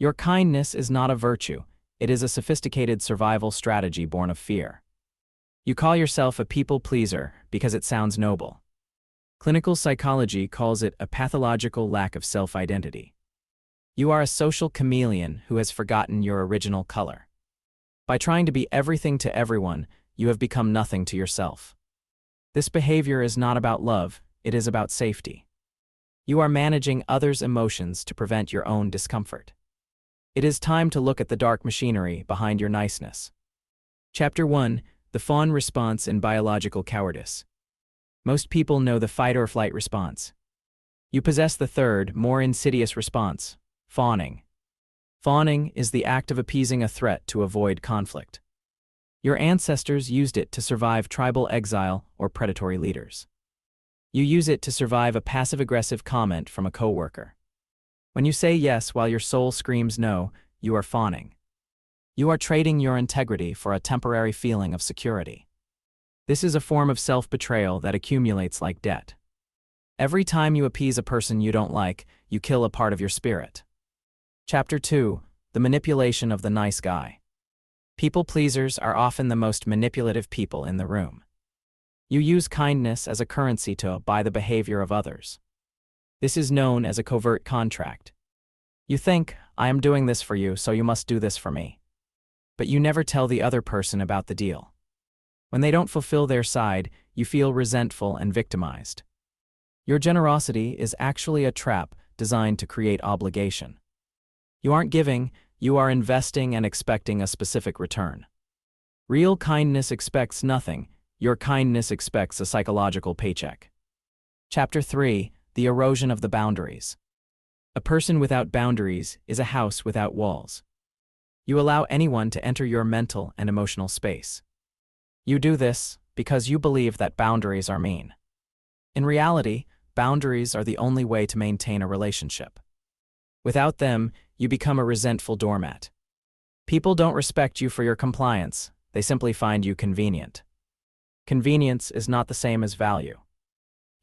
Your kindness is not a virtue, it is a sophisticated survival strategy born of fear. You call yourself a people pleaser because it sounds noble. Clinical psychology calls it a pathological lack of self-identity. You are a social chameleon who has forgotten your original color. By trying to be everything to everyone, you have become nothing to yourself. This behavior is not about love, it is about safety. You are managing others' emotions to prevent your own discomfort. It is time to look at the dark machinery behind your niceness. Chapter 1: The Fawn Response in Biological Cowardice. Most people know the fight-or-flight response. You possess the third, more insidious response: fawning. Fawning is the act of appeasing a threat to avoid conflict. Your ancestors used it to survive tribal exile or predatory leaders. You use it to survive a passive-aggressive comment from a coworker. When you say yes while your soul screams no, you are fawning. You are trading your integrity for a temporary feeling of security. This is a form of self-betrayal that accumulates like debt. Every time you appease a person you don't like, you kill a part of your spirit. Chapter 2: The Manipulation of the Nice Guy. People pleasers are often the most manipulative people in the room. You use kindness as a currency to buy the behavior of others. This is known as a covert contract. You think, I am doing this for you, so you must do this for me. But you never tell the other person about the deal. When they don't fulfill their side, you feel resentful and victimized. Your generosity is actually a trap designed to create obligation. You aren't giving, you are investing and expecting a specific return. Real kindness expects nothing, your kindness expects a psychological paycheck. Chapter 3: The Erosion of the Boundaries. A person without boundaries is a house without walls. You allow anyone to enter your mental and emotional space. You do this because you believe that boundaries are mean. In reality, boundaries are the only way to maintain a relationship. Without them, you become a resentful doormat. People don't respect you for your compliance, they simply find you convenient. Convenience is not the same as value.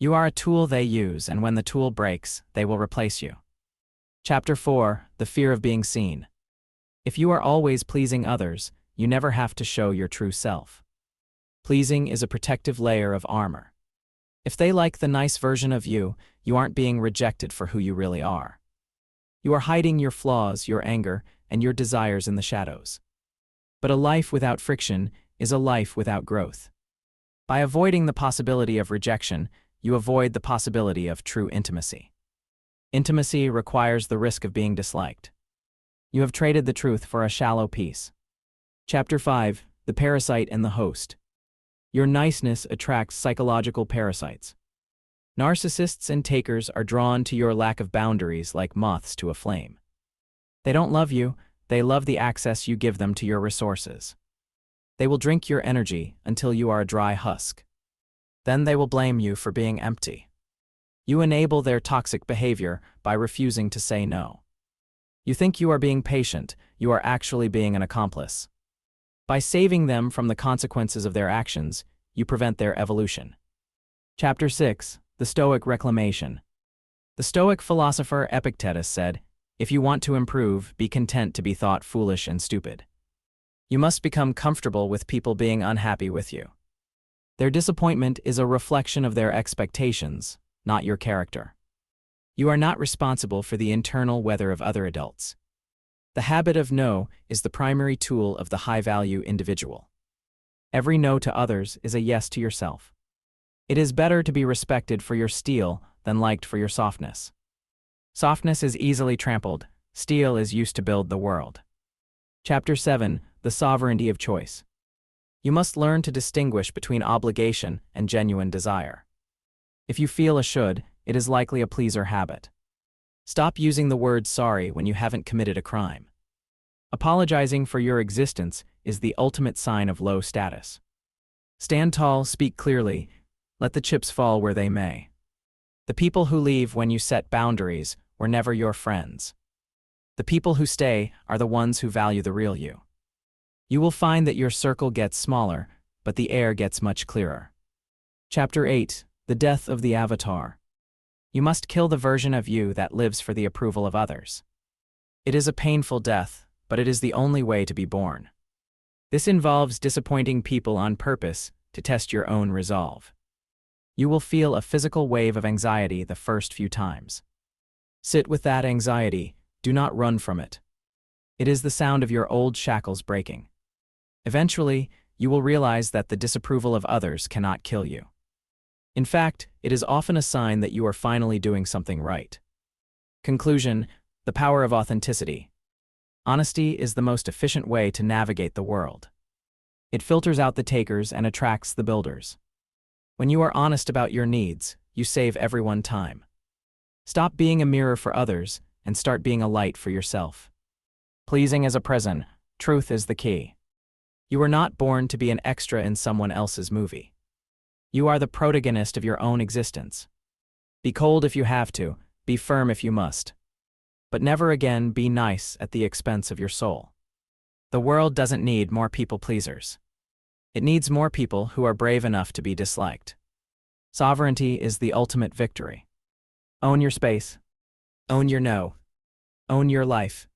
You are a tool they use, and when the tool breaks, they will replace you. Chapter 4: The Fear of Being Seen. If you are always pleasing others, you never have to show your true self. Pleasing is a protective layer of armor. If they like the nice version of you, you aren't being rejected for who you really are. You are hiding your flaws, your anger, and your desires in the shadows. But a life without friction is a life without growth. By avoiding the possibility of rejection, you avoid the possibility of true intimacy. Intimacy requires the risk of being disliked. You have traded the truth for a shallow peace. Chapter 5: The Parasite and the Host. Your niceness attracts psychological parasites. Narcissists and takers are drawn to your lack of boundaries like moths to a flame. They don't love you, they love the access you give them to your resources. They will drink your energy until you are a dry husk. Then they will blame you for being empty. You enable their toxic behavior by refusing to say no. You think you are being patient, you are actually being an accomplice. By saving them from the consequences of their actions, you prevent their evolution. Chapter 6: The Stoic Reclamation. The Stoic philosopher Epictetus said, "If you want to improve, be content to be thought foolish and stupid." You must become comfortable with people being unhappy with you. Their disappointment is a reflection of their expectations, not your character. You are not responsible for the internal weather of other adults. The habit of no is the primary tool of the high-value individual. Every no to others is a yes to yourself. It is better to be respected for your steel than liked for your softness. Softness is easily trampled, steel is used to build the world. Chapter 7: The Sovereignty of Choice. You must learn to distinguish between obligation and genuine desire. If you feel a should, it is likely a pleaser habit. Stop using the word sorry when you haven't committed a crime. Apologizing for your existence is the ultimate sign of low status. Stand tall, speak clearly, let the chips fall where they may. The people who leave when you set boundaries were never your friends. The people who stay are the ones who value the real you. You will find that your circle gets smaller, but the air gets much clearer. Chapter 8: The Death of the Avatar. You must kill the version of you that lives for the approval of others. It is a painful death, but it is the only way to be born. This involves disappointing people on purpose to test your own resolve. You will feel a physical wave of anxiety the first few times. Sit with that anxiety, do not run from it. It is the sound of your old shackles breaking. Eventually, you will realize that the disapproval of others cannot kill you. In fact, it is often a sign that you are finally doing something right. Conclusion: the power of authenticity. Honesty is the most efficient way to navigate the world. It filters out the takers and attracts the builders. When you are honest about your needs, you save everyone time. Stop being a mirror for others and start being a light for yourself. Pleasing is a prison. Truth is the key. You are not born to be an extra in someone else's movie. You are the protagonist of your own existence. Be cold if you have to, be firm if you must. But never again be nice at the expense of your soul. The world doesn't need more people pleasers. It needs more people who are brave enough to be disliked. Sovereignty is the ultimate victory. Own your space. Own your no. Own your life.